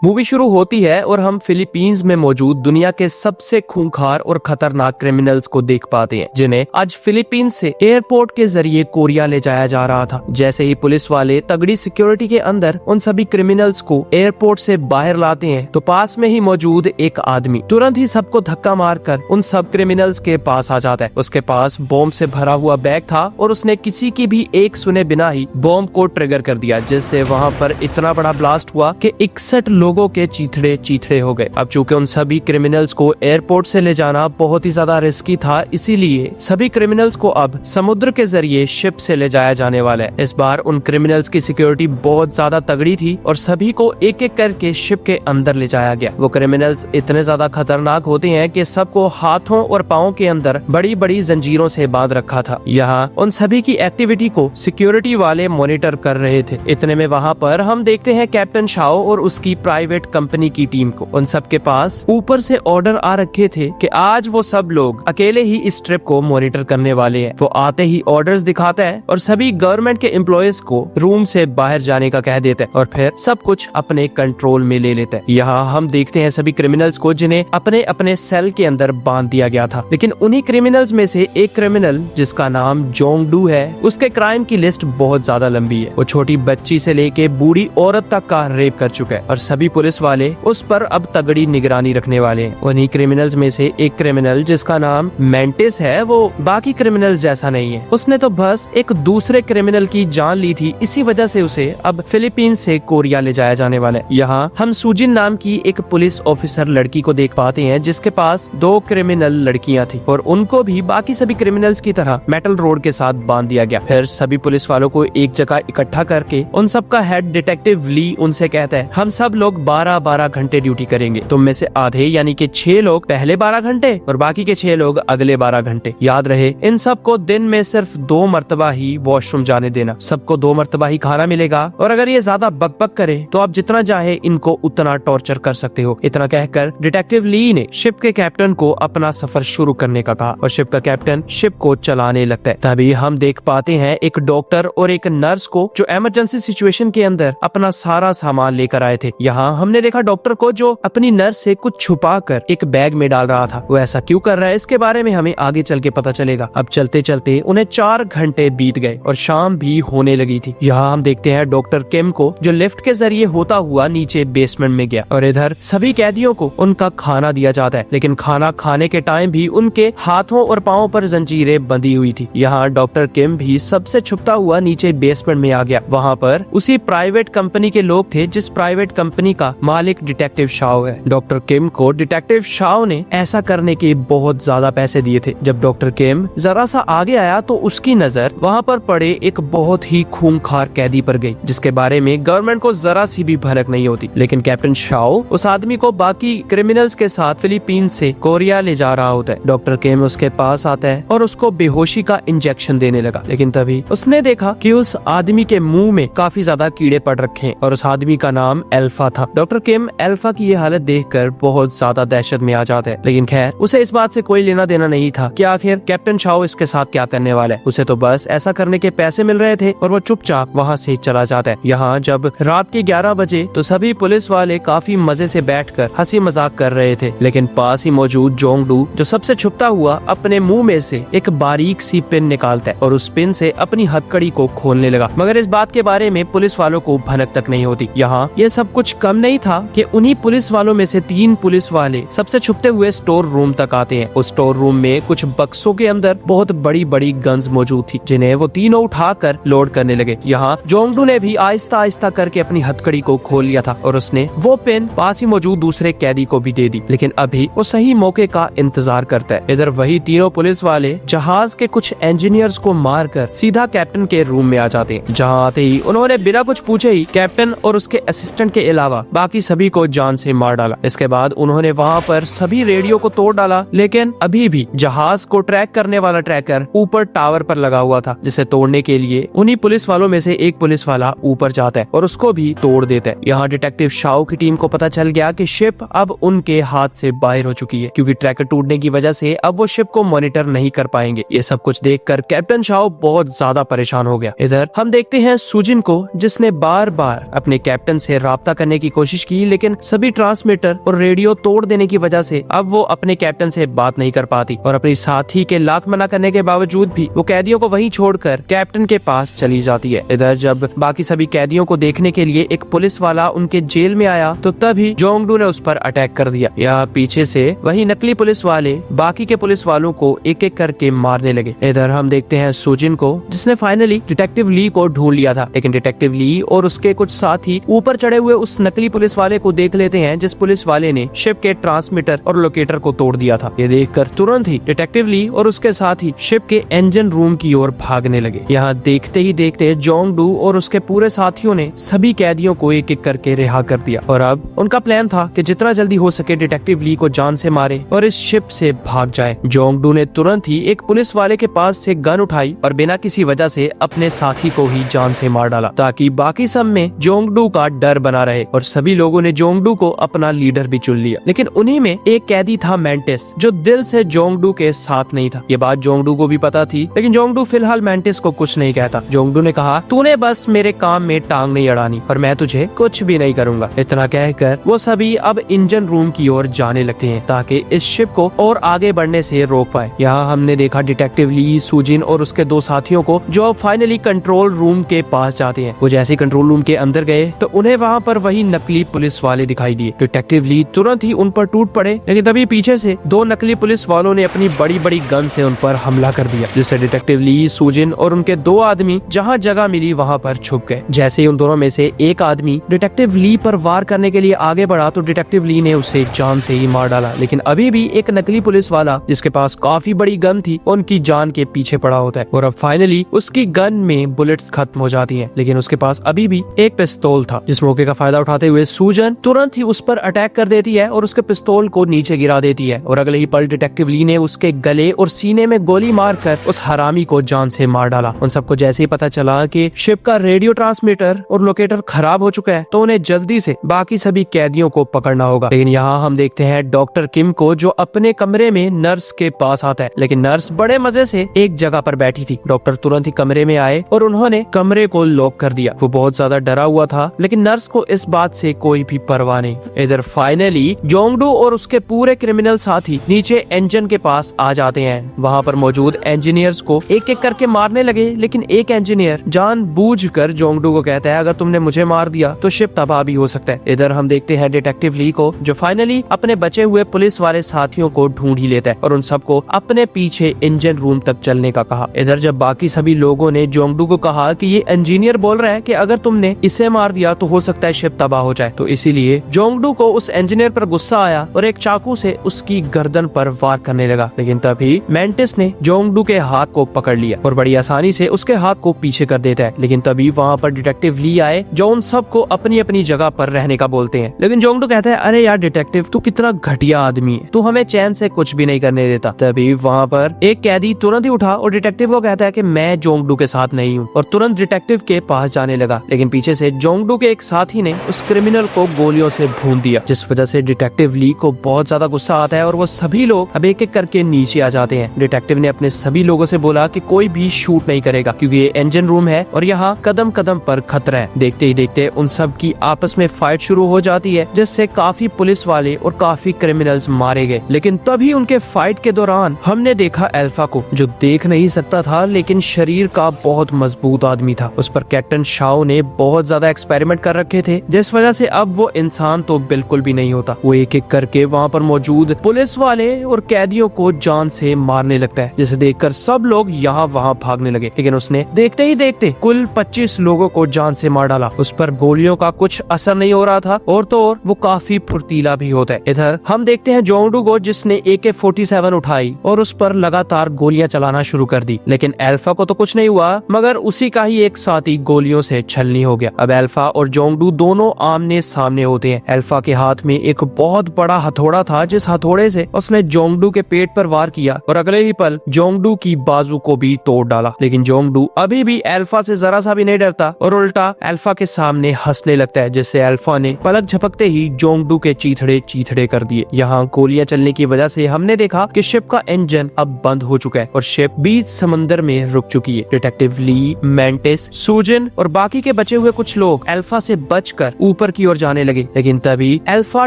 Movie शुरू होती है और हम फिलीपींस में मौजूद दुनिया के सबसे खूंखार और खतरनाक क्रिमिनल्स को देख पाते हैं, जिन्हें आज फिलीपींस से एयरपोर्ट के जरिए कोरिया ले जाया जा रहा था। जैसे ही पुलिस वाले तगड़ी सिक्योरिटी के अंदर उन सभी क्रिमिनल्स को एयरपोर्ट से बाहर लाते हैं, तो पास में ही मौजूद एक आदमी तुरंत ही सबको धक्का मारकर उन सब क्रिमिनल्स के पास आ जाता है। उसके पास बॉम्ब से भरा हुआ बैग था और उसने किसी की भी एक सुने बिना ही बॉम्ब को ट्रिगर कर दिया, जिससे वहाँ पर इतना बड़ा ब्लास्ट हुआ कि 61 लोगों के चीथड़े चीथड़े हो गए। अब चूंकि उन सभी क्रिमिनल्स को एयरपोर्ट से ले जाना बहुत ही ज्यादा रिस्की था, इसीलिए सभी क्रिमिनल्स को अब समुद्र के जरिए शिप से ले जाया जाने वाला है। इस बार उन क्रिमिनल्स की सिक्योरिटी बहुत ज्यादा तगड़ी थी और सभी को एक एक करके शिप के अंदर ले जाया गया। वो क्रिमिनल्स इतने ज्यादा खतरनाक होते हैं कि सबको हाथों और पाँव के अंदर बड़ी बड़ी जंजीरों से बांध रखा था। यहाँ उन सभी की एक्टिविटी को सिक्योरिटी वाले मॉनिटर कर रहे थे। इतने में वहाँ पर हम देखते हैं कैप्टन शाओ और उसकी प्राइवेट कंपनी की टीम को। उन सब के पास ऊपर से ऑर्डर आ रखे थे कि आज वो सब लोग अकेले ही इस ट्रिप को मॉनिटर करने वाले हैं। वो आते ही ऑर्डर्स दिखाता है और सभी गवर्नमेंट के एम्प्लॉयज को रूम से बाहर जाने का कह देता है और फिर सब कुछ अपने कंट्रोल में ले लेता है। यहाँ हम देखते हैं सभी क्रिमिनल्स को, जिन्हें अपने अपने सेल के अंदर बांध दिया गया था। लेकिन उन्हीं क्रिमिनल्स में से एक क्रिमिनल, जिसका नाम जोंग डू है, उसके क्राइम की लिस्ट बहुत ज्यादा लंबी है। वो छोटी बच्ची से लेके बूढ़ी औरत तक का रेप कर चुका है और सभी पुलिस वाले उस पर अब तगड़ी निगरानी रखने वाले हैं। उन्हीं क्रिमिनल्स में से एक क्रिमिनल, जिसका नाम मेंटिस है, वो बाकी क्रिमिनल्स जैसा नहीं है। उसने तो बस एक दूसरे क्रिमिनल की जान ली थी, इसी वजह से उसे अब फिलीपींस से कोरिया ले जाया जाने वाला है। यहाँ हम सुजिन नाम की एक पुलिस ऑफिसर लड़की को देख पाते हैं, जिसके पास 2 क्रिमिनल लड़कियां थी और उनको भी बाकी सभी क्रिमिनल्स की तरह मेटल रोड के साथ बांध दिया गया। फिर सभी पुलिस वालों को एक जगह इकट्ठा करके उन सब का हेड डिटेक्टिव ली उनसे कहता है, हम सब लोग 12-12 घंटे ड्यूटी करेंगे। तुम में से आधे यानी कि 6 लोग पहले 12 घंटे और बाकी के 6 लोग अगले 12 घंटे। याद रहे, इन सबको दिन में सिर्फ 2 मरतबा ही वॉशरूम जाने देना। सबको 2 मरतबा ही खाना मिलेगा और अगर ये ज्यादा बकबक करे तो आप जितना चाहे इनको उतना टॉर्चर कर सकते हो। इतना कहकर डिटेक्टिव ली ने शिप के कैप्टन को अपना सफर शुरू करने का कहा और शिप का कैप्टन शिप को चलाने लगता है। तभी हम देख पाते हैं एक डॉक्टर और एक नर्स को, जो इमरजेंसी सिचुएशन के अंदर अपना सारा सामान लेकर आए थे। यहाँ हमने देखा डॉक्टर को, जो अपनी नर्स से कुछ छुपा कर एक बैग में डाल रहा था। वो ऐसा क्यों कर रहा है, इसके बारे में हमें आगे चल के पता चलेगा। अब चलते चलते उन्हें 4 घंटे बीत गए और शाम भी होने लगी थी। यहाँ हम देखते हैं डॉक्टर किम को, जो लिफ्ट के जरिए होता हुआ नीचे बेसमेंट में गया और इधर सभी कैदियों को उनका खाना दिया जाता है। लेकिन खाना खाने के टाइम भी उनके हाथों और पाँव पर जंजीरें बंधी हुई थी। यहाँ डॉक्टर किम भी सबसे छुपता हुआ नीचे बेसमेंट में आ गया। वहाँ पर उसी प्राइवेट कंपनी के लोग थे, जिस प्राइवेट कंपनी का मालिक डिटेक्टिव शाओ है। डॉक्टर किम को डिटेक्टिव शाओ ने ऐसा करने के बहुत ज्यादा पैसे दिए थे। जब डॉक्टर किम जरा सा आगे आया तो उसकी नजर वहाँ पर पड़े एक बहुत ही खूंखार कैदी पर गई, जिसके बारे में गवर्नमेंट को जरा सी भी भनक नहीं होती। लेकिन कैप्टन शाओ उस आदमी को बाकी क्रिमिनल्स के साथ फिलीपींस से कोरिया ले जा रहा होता है। डॉक्टर किम उसके पास आता है और उसको बेहोशी का इंजेक्शन देने लगा। लेकिन तभी उसने देखा कि उस आदमी के मुंह में काफी ज्यादा कीड़े पड़ रखे हैं और उस आदमी का नाम अल्फा था। डॉक्टर किम अल्फा की ये हालत देखकर बहुत ज्यादा दहशत में आ जाता है। लेकिन खैर, उसे इस बात से कोई लेना देना नहीं था कि आखिर कैप्टन शाओ इसके साथ क्या करने वाला है। उसे तो बस ऐसा करने के पैसे मिल रहे थे और वो चुपचाप वहाँ से चला जाता है। यहाँ जब रात के 11 बजे तो सभी पुलिस वाले काफी मजे से बैठकर हंसी मजाक कर रहे थे। लेकिन पास ही मौजूद जोंग डू, जो सबसे छुपता हुआ, अपने मुंह में से एक बारीक सी पिन निकालता है और उस पिन से अपनी हथकड़ी को खोलने लगा। मगर इस बात के बारे में पुलिस वालों को भनक तक नहीं होती। यहाँ ये सब कुछ कम नहीं था कि उन्हीं पुलिस वालों में से 3 पुलिस वाले सबसे छुपते हुए स्टोर रूम तक आते हैं। उस स्टोर रूम में कुछ बक्सों के अंदर बहुत बड़ी बड़ी गन्स मौजूद थी, जिन्हें वो तीनों उठाकर लोड करने लगे। यहाँ जोंगडू ने भी आहिस्ता आहिस्ता करके अपनी हथकड़ी को खोल लिया था और उसने वो पेन पास ही मौजूद दूसरे कैदी को भी दे दी। लेकिन अभी वो सही मौके का इंतजार करता है। इधर वही तीनों पुलिस वाले जहाज के कुछ इंजीनियर्स को मारकर सीधा कैप्टन के रूम में आ जाते हैं। जहाँ आते ही उन्होंने बिना कुछ पूछे ही कैप्टन और उसके असिस्टेंट के अलावा बाकी सभी को जान से मार डाला। इसके बाद उन्होंने वहाँ पर सभी रेडियो को तोड़ डाला। लेकिन अभी भी जहाज को ट्रैक करने वाला ट्रैकर ऊपर टावर पर लगा हुआ था, जिसे तोड़ने के लिए उन्हीं पुलिस वालों में से एक पुलिस वाला ऊपर जाता है और उसको भी तोड़ देता है। यहाँ डिटेक्टिव शाओ की टीम को पता चल गया कि शिप अब उनके हाथ से बाहर हो चुकी है, क्योंकि ट्रैकर टूटने की वजह से अब वो शिप को मॉनिटर नहीं कर पाएंगे। ये सब कुछ देखकर कैप्टन शाओ बहुत ज्यादा परेशान हो गया। इधर हम देखते हैं सुजिन को, जिसने बार बार अपने कैप्टन से राब्ता करने की की कोशिश की, लेकिन सभी ट्रांसमीटर और रेडियो तोड़ देने की वजह से अब वो अपने कैप्टन से बात नहीं कर पाती और अपने साथी के लाख मना करने के बावजूद भी वो कैदियों को वहीं छोड़कर कैप्टन के पास चली जाती है। इधर जब बाकी सभी कैदियों को देखने के लिए एक पुलिस वाला उनके जेल में आया तो तभी जोंगडू ने उस पर अटैक कर दिया। यह पीछे से वही नकली पुलिस वाले बाकी के पुलिस वालों को एक एक करके मारने लगे। इधर हम देखते हैं सुजिन को, जिसने फाइनली डिटेक्टिव ली को ढूंढ लिया था, लेकिन डिटेक्टिव ली और उसके कुछ साथी ऊपर चढ़े हुए उस नकली पुलिस वाले को देख लेते हैं जिस पुलिस वाले ने शिप के ट्रांसमीटर और लोकेटर को तोड़ दिया था। ये देखकर तुरंत ही डिटेक्टिव ली और उसके साथी शिप के इंजन रूम की ओर भागने लगे। यहाँ देखते ही देखते जोंगडू और उसके पूरे साथियों ने सभी कैदियों को एक एक करके रिहा कर दिया और अब उनका प्लान था कि जितना जल्दी हो सके डिटेक्टिव ली को जान से मारे और इस शिप से भाग जाए। जोंगडू ने तुरंत ही एक पुलिस वाले के पास से गन उठाई और बिना किसी वजह से अपने साथी को ही जान से मार डाला ताकि बाकी सब में जोंगडू का डर बना रहे और सभी लोगों ने जोंगडू को अपना लीडर भी चुन लिया। लेकिन उन्हीं में एक कैदी था मेंटिस, जो दिल से जोंगडू के साथ नहीं था। ये बात जोंगडू को भी पता थी, लेकिन जोंगडू फिलहाल मेंटिस को कुछ नहीं कहता। जोंगडू ने कहा, तूने बस मेरे काम में टांग नहीं अड़ानी और मैं तुझे कुछ भी नहीं करूंगा। इतना कहकर वो सभी अब इंजन रूम की ओर जाने लगते हैं ताकि इस शिप को और आगे बढ़ने से रोक पाए। यहाँ हमने देखा डिटेक्टिव ली, सुजिन और उसके दो साथियों को जो फाइनली कंट्रोल रूम के पास जाते हैं। वो जैसे कंट्रोल रूम के अंदर गए तो उन्हें वहाँ पर वही नकली पुलिस वाले दिखाई दिए। डिटेक्टिव ली तुरंत ही उन पर टूट पड़े, लेकिन तभी पीछे से दो नकली पुलिस वालों ने अपनी बड़ी बड़ी गन से उन पर हमला कर दिया, जिससे डिटेक्टिव ली, सुजिन और उनके दो आदमी जहाँ जगह मिली वहाँ पर छुप गए। जैसे ही उन दोनों में से एक आदमी डिटेक्टिव ली पर वार करने के लिए आगे बढ़ा तो डिटेक्टिव ली ने उसे जान से ही मार डाला, लेकिन अभी भी एक नकली पुलिस वाला जिसके पास काफी बड़ी गन थी उनकी जान के पीछे पड़ा होता है और अब फाइनली उसकी गन में बुलेट्स खत्म हो जाती हैं, लेकिन उसके पास अभी भी एक पिस्तौल था। जिस मौके का फायदा उठाते हुए सुजन तुरंत ही उस पर अटैक कर देती है और उसके पिस्तौल को नीचे गिरा देती है और अगले ही पल डिटेक्टिव ली ने उसके गले और सीने में गोली मारकर उस हरामी को जान से मार डाला। उन सबको जैसे ही पता चला कि शिप का रेडियो ट्रांसमीटर और लोकेटर खराब हो चुका है तो उन्हें जल्दी से बाकी सभी कैदियों को पकड़ना होगा। लेकिन यहाँ हम देखते हैं डॉक्टर किम को, जो अपने कमरे में नर्स के पास आता है, लेकिन नर्स बड़े मजे से एक जगह पर बैठी थी। डॉक्टर तुरंत ही कमरे में आए और उन्होंने कमरे को लॉक कर दिया। वो बहुत ज्यादा डरा हुआ था, लेकिन नर्स को इस बात से कोई भी परवाह नहीं। इधर फाइनली जोंगडू और उसके पूरे क्रिमिनल साथी नीचे इंजन के पास आ जाते हैं। वहाँ पर मौजूद इंजीनियर्स को एक एक करके मारने लगे, लेकिन एक इंजीनियर जानबूझकर जोंगडू को कहता है, अगर तुमने मुझे मार दिया तो शिप तबाह भी हो सकता है। इधर हम देखते हैं डिटेक्टिव ली को, जो फाइनली अपने बचे हुए पुलिस वाले साथियों को ढूंढ ही लेता है और उन सबको अपने पीछे इंजन रूम तक चलने का कहा। इधर जब बाकी सभी लोगों ने जोंगडू को कहा कि ये इंजीनियर बोल रहा है कि अगर तुमने इसे मार दिया तो हो सकता है शिप तबाह हो जाए, तो इसीलिए जोंगडू को उस इंजीनियर पर गुस्सा आया और एक चाकू से उसकी गर्दन पर वार करने लगा। लेकिन तभी मेंटिस ने जोंगडू के हाथ को पकड़ लिया और बड़ी आसानी से उसके हाथ को पीछे कर देता है। लेकिन तभी वहाँ पर डिटेक्टिव ली आए, जो उन सबको अपनी अपनी जगह पर रहने का बोलते हैं। लेकिन जोंगडू कहता है, अरे यार डिटेक्टिव, तू कितना घटिया आदमी है, तू हमें चैन से कुछ भी नहीं करने देता। तभी वहाँ पर एक कैदी तुरंत ही उठा और डिटेक्टिव को कहता है कि मैं जोंगडू के साथ नहीं हूँ, और तुरंत डिटेक्टिव के पास जाने लगा। लेकिन पीछे से जोंगडू के एक साथी ने उस क्रिमिनल को गोलियों से भून दिया, जिस वजह से डिटेक्टिव ली को बहुत ज्यादा गुस्सा आता है और वो सभी लोग अब एक एक करके नीचे आ जाते हैं। डिटेक्टिव ने अपने सभी लोगों से बोला कि कोई भी शूट नहीं करेगा, क्योंकि ये इंजन रूम है और यहाँ कदम कदम पर खतरा है। देखते ही देखते उन सब की आपस में फाइट शुरू हो जाती है, जिससे काफी पुलिस वाले और काफी क्रिमिनल्स मारे गए। लेकिन तभी उनके फाइट के दौरान हमने देखा अल्फा को, जो देख नहीं सकता था लेकिन शरीर का बहुत मजबूत आदमी था। उस पर कैप्टन शाओ ने बहुत ज्यादा एक्सपेरिमेंट कर रखे थे, जिस वजह से अब वो इंसान तो बिल्कुल भी नहीं होता। वो एक एक करके वहाँ पर मौजूद पुलिस वाले और कैदियों को जान से मारने लगता है, जिसे देखकर सब लोग यहाँ वहाँ भागने लगे। लेकिन उसने देखते ही देखते कुल 25 लोगों को जान से मार डाला। उस पर गोलियों का कुछ असर नहीं हो रहा था और तो और वो काफी फुर्तीला भी होता है। इधर हम देखते हैं जोंगडू को, जिसने AK-47 उठाई और उस पर लगातार गोलियां चलाना शुरू कर दी। लेकिन अल्फा को तो कुछ नहीं हुआ, मगर उसी का ही एक साथी गोलियों से छलनी हो गया। अब अल्फा और जोंगडू दोनों आमने सामने होते हैं। अल्फा के हाथ में एक बहुत बड़ा हथौड़ा था, जिस हथौड़े से उसने जोंगडू के पेट पर वार किया और अगले ही पल जोंगडू की बाजू को भी तोड़ डाला। लेकिन जोंगडू अभी भी अल्फा से जरा सा भी नहीं डरता और उल्टा अल्फा के सामने हंसने लगता है, जिससे अल्फा ने पलक झपकते ही जोंगडू के चीथड़े चीथड़े कर दिए। यहाँ गोलियां चलने की वजह से हमने देखा कि शिप का इंजन अब बंद हो चुका है और शिप बीच समंदर में रुक चुकी है। डिटेक्टिव ली, मेंटिस, सुजिन और बाकी के बचे हुए कुछ लोग अल्फा से बचकर ऊपर की ओर जाने लगे, लेकिन तभी अल्फा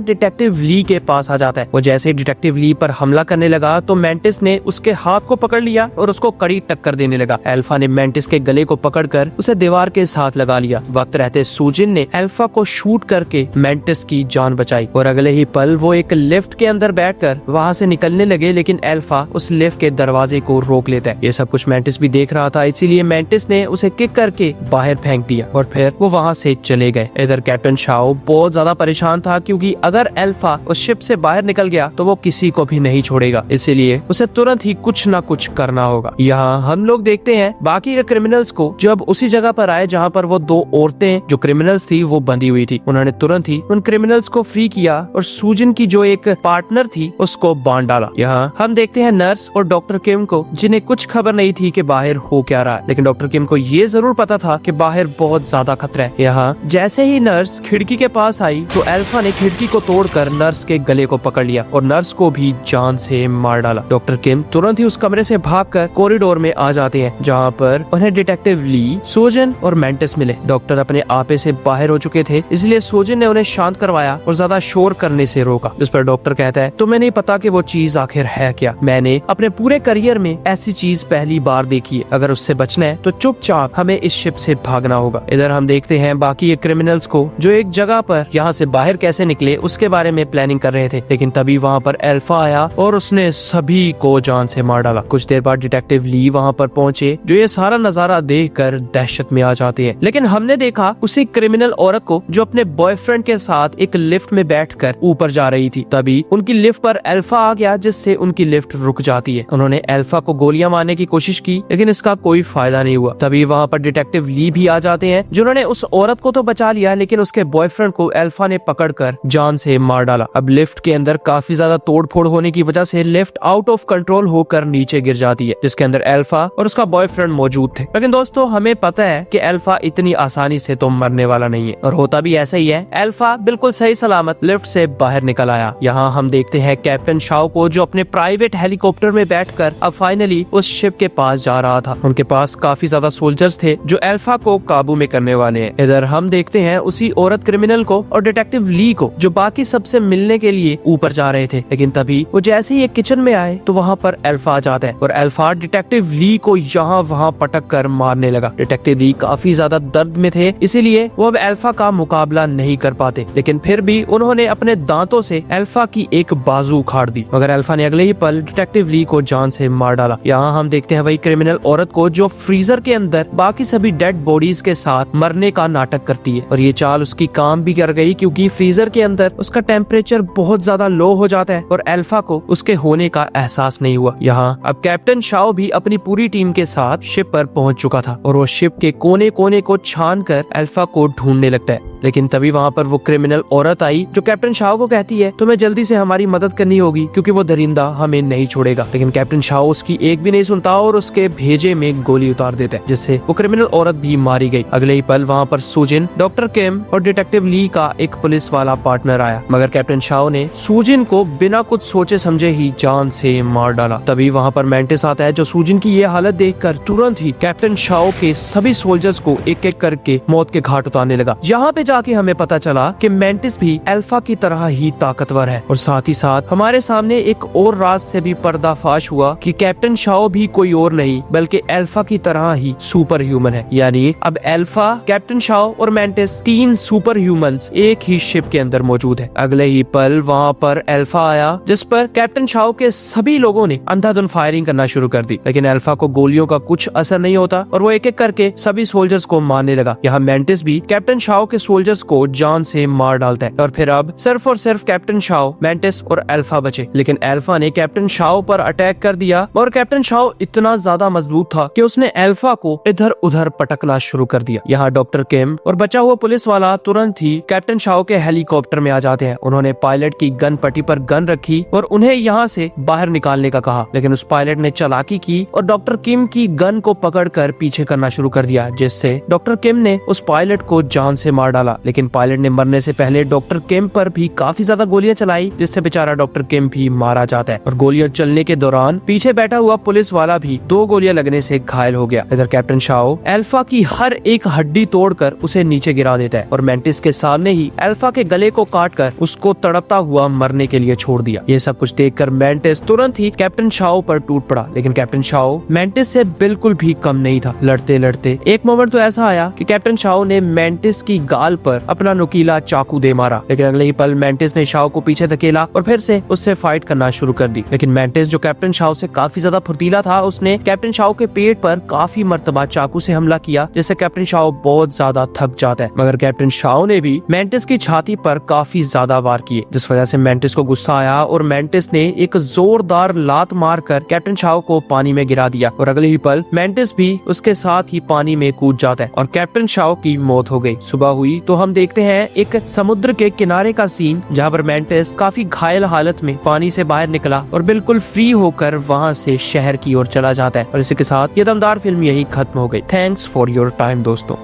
डिटेक्टिव ली के पास आ जाता है। वो जैसे ही डिटेक्टिव ली पर हमला करने लगा तो मेंटिस ने उसके हाथ को पकड़ लिया और उसको कड़ी टक्कर देने लगा। अल्फा ने मेंटिस के गले को पकड़कर उसे दीवार के साथ लगा लिया। वक्त रहते सुजिन ने अल्फा को शूट करके मेंटिस की जान बचाई और अगले ही पल वो एक लिफ्ट के अंदर बैठकर वहाँ से निकलने लगे, लेकिन अल्फा उस लिफ्ट के दरवाजे को रोक लेता है। ये सब कुछ मेंटिस भी देख रहा था, इसीलिए मेंटिस ने उसे किक करके बाहर फेंक दिया और फिर वो वहाँ से चले गए। इधर कैप्टन शाओ बहुत ज्यादा परेशान था, क्योंकि अगर अल्फा उस शिप से बाहर निकल गया तो वो किसी को भी नहीं छोड़ेगा, इसीलिए उसे तुरंत ही कुछ न कुछ करना होगा। यहाँ हम लोग देखते हैं बाकी के क्रिमिनल्स को, जब उसी जगह पर आए जहाँ पर वो दो औरतें जो क्रिमिनल्स थी वो बंधी हुई थी। उन्होंने तुरंत ही उन क्रिमिनल्स को फ्री किया और सुजिन की जो एक पार्टनर थी उसको बांध डाला। यहाँ हम देखते हैं नर्स और डॉक्टर किम को, जिन्हें कुछ खबर नहीं थी कि बाहर हो क्या रहा है, लेकिन डॉक्टर किम को ये जरूर पता था कि बाहर बहुत ज्यादा खतरा है। यहाँ जैसे ही नर्स खिड़की के पास आई तो अल्फा ने खिड़की को तोड़कर नर्स के गले को पकड़ लिया और नर्स को भी जान से मार डाला। डॉक्टर किम तुरंत ही उस कमरे से भागकर कॉरिडोर में आ जाते हैं, जहाँ पर उन्हें डिटेक्टिव ली, सुजिन और मेंटिस मिले। डॉक्टर अपने आपे से बाहर हो चुके थे, इसलिए सुजिन ने उन्हें शांत करवाया और ज्यादा शोर करने से रोका। जिस पर डॉक्टर कहता है, तुम्हें नहीं पता कि वो चीज आखिर है क्या? मैंने अपने पूरे करियर में ऐसी चीज पहली बार देखी है। अगर उससे बचना है तो चुपचाप हमें इस शिप से भागना होगा। इधर हम देखते हैं बाकी क्रिमिनल्स को, जो एक जगह पर यहाँ से बाहर कैसे निकले उसके बारे में प्लानिंग कर रहे थे, लेकिन तभी वहाँ पर अल्फा आया और उसने सभी को जान से मार डाला। कुछ देर बाद डिटेक्टिव ली वहाँ पर पहुँचे, जो ये सारा नजारा देखकर दहशत में आ जाते हैं। लेकिन हमने देखा उसी क्रिमिनल औरत को जो अपने बॉयफ्रेंड के साथ एक लिफ्ट में बैठकर ऊपर जा रही थी। तभी उनकी लिफ्ट पर अल्फा आ गया, जिससे उनकी लिफ्ट रुक जाती है। उन्होंने अल्फा को गोलियां मारने की कोशिश की, लेकिन इसका कोई फायदा नहीं हुआ। तभी वहाँ पर डिटेक्टिव ली भी आ जाते हैं, जिन्होंने उस औरत को तो बचा लिया, लेकिन उसके बॉयफ्रेंड को अल्फा ने पकड़कर जान से मार डाला। अब लिफ्ट के अंदर काफी ज्यादा तोड़फोड़ होने की वजह से लिफ्ट आउट ऑफ कंट्रोल होकर नीचे गिर जाती है, जिसके अंदर अल्फा और उसका बॉयफ्रेंड मौजूद थे। लेकिन दोस्तों हमें पता है कि अल्फा इतनी आसानी से तो मरने वाला नहीं है, और होता भी ऐसा ही है। अल्फा बिल्कुल सही सलामत लिफ्ट से बाहर निकल आया। यहाँ हम देखते हैं कैप्टन शाओ को, जो अपने प्राइवेट हेलीकॉप्टर में बैठकर अब फाइनली उस शिप के पास जा रहा था। उनके पास काफी ज्यादा सोल्जर्स थे जो अल्फा को काबू में करने वाले हैं। इधर हम देखते हैं उसी औरत क्रिमिनल को और डिटेक्टिव ली को, जो बाकी सबसे मिलने के लिए ऊपर जा रहे थे, लेकिन तभी वो जैसे ही एक किचन में आए तो वहाँ पर अल्फा आ जाता है और अल्फा डिटेक्टिव ली को यहाँ वहाँ पटक कर मारने लगा। डिटेक्टिव ली काफी ज्यादा दर्द में थे, इसीलिए वो अब अल्फा का मुकाबला नहीं कर पाते, लेकिन फिर भी उन्होंने अपने दांतों से अल्फा की एक बाजू उखाड़ दी, मगर अल्फा ने अगले ही पल डिटेक्टिव ली को जान से मार डाला। यहाँ हम देखते हैं वही क्रिमिनल औरत को, जो फ्रीजर के अंदर बाकी सभी डेड बॉडीज के साथ मरने का नाटक करती है, और ये चाल उसकी काम भी कर गई, क्योंकि फ्रीजर के अंदर उसका टेम्परेचर बहुत ज्यादा लो हो जाता है और अल्फा को उसके होने का एहसास नहीं हुआ। यहाँ अब कैप्टन शाओ भी अपनी पूरी टीम के साथ शिप पर पहुंच चुका था और वो शिप के कोने कोने को छान कर अल्फा को ढूंढने लगता है। लेकिन तभी वहाँ पर वो क्रिमिनल औरत आई, जो कैप्टन शाओ को कहती है, तुम्हें जल्दी से हमारी मदद करनी होगी, क्योंकि वो दरिंदा हमें नहीं छोड़ेगा। लेकिन कैप्टन शाओ उसकी एक भी नहीं सुनता और उसके भेजे में गोली उतार देता है, जिससे वो क्रिमिनल औरत भी मारी गई। अगले ही पल वहाँ पर सुजिन, डॉक्टर किम और डिटेक्टिव ली का एक पुलिस वाला पार्टनर आया, मगर कैप्टन शाओ ने सुजिन को बिना कुछ सोचे समझे ही जान से मार डाला। तभी वहाँ पर मेंटिस आता है, जो सुजिन की ये हालत देखकर तुरंत ही कैप्टन शाओ के सभी सोल्जर्स को एक एक करके मौत के घाट उतारने लगा। यहाँ पे जाके हमें पता चला कि मेंटिस भी अल्फा की तरह ही ताकतवर है, और साथ ही साथ हमारे सामने एक और राज से भी पर्दाफाश हुआ कि कैप्टन शाओ भी कोई और नहीं बल्कि अल्फा की तरह ही सुपर ह्यूमन है। यानी अब अल्फा, कैप्टन शाओ और मेंटिस, तीन सुपर ह्यूमंस एक ही शिप के अंदर मौजूद है। अगले ही पल वहाँ पर अल्फा आया, जिस पर कैप्टन शाओ के सभी लोगों ने अंधाधुंध फायरिंग करना शुरू कर दी, लेकिन अल्फा को गोलियों का कुछ असर नहीं होता और वो एक एक करके सभी सोल्जर्स को मारने लगा। यहाँ मेंटिस भी कैप्टन शाओ के सोल्जर्स को जान से मार डालता है, और फिर अब सिर्फ और सिर्फ कैप्टन शाओ, मेंटिस और अल्फा बचे। लेकिन अल्फा ने कैप्टन शाओ पर अटैक कर दिया, और कैप्टन शाओ इतना ज्यादा मजबूत था कि उसने अल्फा को इधर उधर पटकना शुरू कर दिया। यहाँ डॉक्टर किम और बचा हुआ पुलिस वाला तुरंत ही कैप्टन शाओ के हेलीकॉप्टर में आ जाते हैं। उन्होंने पायलट की गन पट्टी पर गन रखी और उन्हें यहाँ से बाहर निकालने का कहा, लेकिन उस पायलट ने चालाकी की और डॉक्टर किम की गन को पकड़कर पीछे करना शुरू कर दिया, जिससे डॉक्टर किम ने उस पायलट को जान से मार डाला। लेकिन पायलट ने मरने से पहले डॉक्टर किम पर भी काफी ज्यादा गोलियां चलाई, जिससे बेचारा डॉक्टर किम भी मारा जाता है, और गोलियां चलने के दौरान पीछे बैठा हुआ पुलिस वाला भी 2 गोलियां लगने से घायल हो गया। इधर कैप्टन शाओ अल्फा की हर एक हड्डी तोड़कर उसे नीचे गिरा देता है, और मैंटिस के सामने ही अल्फा के गले को काटकर उसको तड़पता हुआ मरने के लिए छोड़ दिया। ये सब कुछ देखकर मैंटिस तुरंत ही कैप्टन शाओ पर टूट पड़ा, लेकिन कैप्टन शाओ मैंटिस से बिल्कुल भी कम नहीं था। लड़ते लड़ते एक मोमेंट तो ऐसा आया कि कैप्टन शाओ ने मैंटिस की गाल पर अपना नुकीला चाकू दे मारा, लेकिन अगले ही पल मैंटिस ने शाओ को पीछे धकेला और फिर से उससे फाइट करना शुरू कर दी। लेकिन मैंटिस जो कैप्टन शाओ से काफी ज्यादा फुर्तीला था, उसने कैप्टन शाओ के पेट पर काफी मर्तबा चाकू से हमला किया, जिससे कैप्टन शाओ बहुत ज्यादा थक जाता है। मगर कैप्टन शाओ ने भी मैंटिस की छाती पर काफी ज्यादा वार किए, जिस वजह से मैंटिस को गुस्सा आया और मैंटिस ने एक जोरदार लात मारकर कैप्टन शाओ को पानी में गिरा दिया और अगले ही पल मैंटिस भी उसके साथ ही पानी में कूद जाता है और कैप्टन शाओ की मौत हो गई। सुबह हुई तो हम देखते हैं एक समुद्र के किनारे का सीन, जहाँ पर मैंटिस काफी घायल हालत में पानी से बाहर निकला और बिल्कुल फ्री होकर वहाँ से शहर की ओर चला जाता है। और इसी के साथ ये दमदार फिल्म यही खत्म हो गई। थैंक्स फॉर योर टाइम दोस्तों।